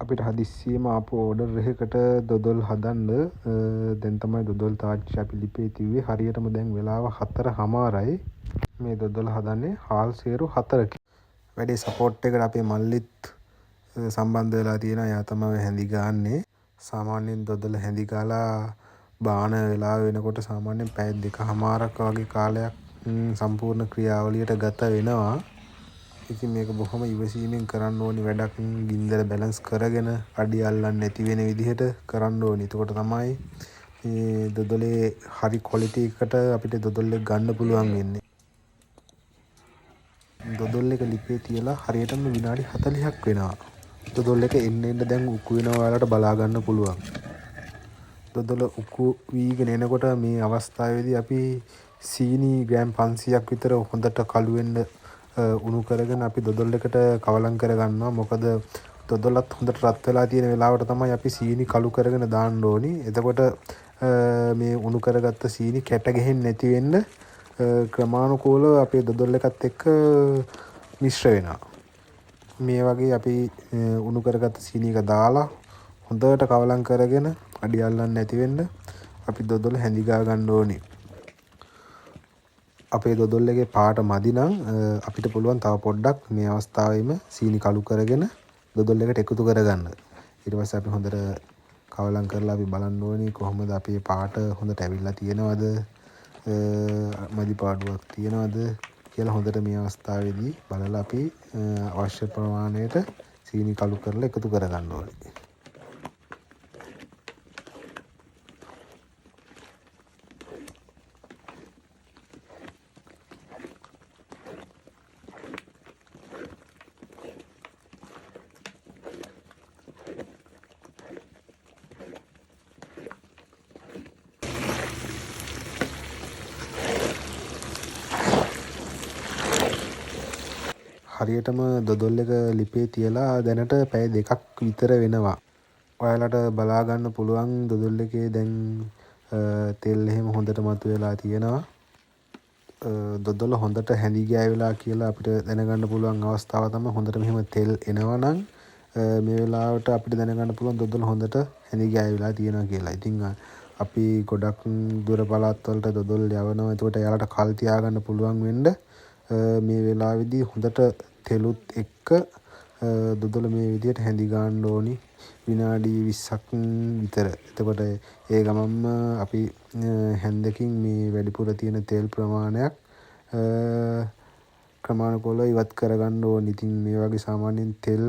අපිට හදිස්සියේම ආපු ඕඩර් එකකට දොදොල් හදන්න දැන් තමයි දොදොල් තාච්චි අපි ලිපේ තිව්වේ. හරියටම දැන් වෙලාව 4:00යි. මේ දොදොල් හදන්නේ හාල් සේරු 4කින්. වැඩේ සපෝට් එකට අපේ මල්ලිත් සම්බන්ධ වෙලා තියෙනවා. එයා තමයි හැඳි ගාන්නේ. සාමාන්‍යයෙන් දොදොල හැඳි ගාලා බාන වෙලාව වෙනකොට සාමාන්‍යයෙන් පැය 2:00ක් වගේ කාලයක් සම්පූර්ණ ක්‍රියාවලියට ගත වෙනවා. ඉතින් මේක බොහොම ඉවසීමෙන් කරන්න ඕනි වැඩක්. ගින්දර බැලන්ස් කරගෙන අඩි අල්ලන්නේ නැති වෙන විදිහට කරන්න ඕනි. එතකොට තමයි මේ දොදොලේ හරි ක්වොලිටි එකට අපිට දොදොල් එක ගන්න පුළුවන් වෙන්නේ. දොදොල් එක ලිපේ තියලා හරියටම විනාඩි 40ක් වෙනවා. දොදොල් එක එන්න දැන් උක්කු වෙනවා. ඔයාලට බලා ගන්න පුළුවන්. දොදොල උක්කු වීගෙන එනකොට මේ අවස්ථාවේදී අපි සීනි ග්‍රෑම් 500ක් විතර හොඳට කළු වෙන්න උණු කරගෙන අපි දොදොල් එකට කවලම් කරගන්නවා. මොකද දොදොලත් හොඳට රත් වෙලා තියෙන වෙලාවට තමයි අපි සීනි කළු කරගෙන දාන්න ඕනි. එතකොට මේ උණු කරගත්ත සීනි කැට ගැහෙන්නේ නැති වෙන්න ක්‍රමානුකූලව අපේ දොදොල් එකත් එක්ක මිශ්‍ර වෙනවා. මේ වගේ අපි උණු කරගත්ත සීනි එක දාලා හොඳට කවලම් කරගෙන අඩි අල්ලන්නේ නැති වෙන්න අපි දොදොල හැඳි ගා ගන්න ඕනි. අපේ දොදොල් එකේ පාට මදි නම් අපිට පුළුවන් තව පොඩ්ඩක් මේ අවස්ථාවේම සීනි කළු කරගෙන දොදොල් එකට එකතු කරගන්න. ඊට පස්සේ අපි හොඳට කවලම් කරලා අපි බලන්න ඕනි කොහොමද අපේ පාට හොඳට ඇවිල්ලා තියෙනවද මදි පාඩුවක් තියෙනවද කියලා හොඳට මේ අවස්ථාවේදී බලලා අපි අවශ්‍ය ප්‍රමාණයට සීනි කළු කරලා එකතු කරගන්න ඕනි. හරියටම දොදොල් එක ලිපේ තියලා දැනට පැය 2ක් විතර වෙනවා. ඔයාලට බලා ගන්න පුළුවන් දොදොල් එකේ දැන් තෙල් එහෙම හොඳට මතුවලා තියෙනවා. දොදොල හොඳට හැඳි ගෑවිලා කියලා අපිට දැනගන්න පුළුවන් අවස්ථාව තමයි හොඳට මෙහෙම තෙල් එනවා නම් මේ වෙලාවට අපිට දැනගන්න පුළුවන් දොදොල හොඳට හැඳි ගෑවිලා තියෙනවා කියලා. ඉතින් අපි ගොඩක් දුර පළාත් වලට දොදොල් යවනවා. එතකොට එයාලට කල් තියාගන්න පුළුවන් වෙන්න මේ වෙලාවේදී හොඳට තෙලුත් එක්ක දොදොල මේ විදිහට හැඳි ගන්න ඕනි විනාඩි 20ක් විතර. එතකොට ඒ ගමන්ම අපි හැන්දකින් මේ වැඩිපුර තියෙන තෙල් ප්‍රමාණයක් ක්‍රමානුකූලව ඉවත් කරගන්න ඕනි. ඉතින් මේ වගේ සාමාන්‍යයෙන් තෙල්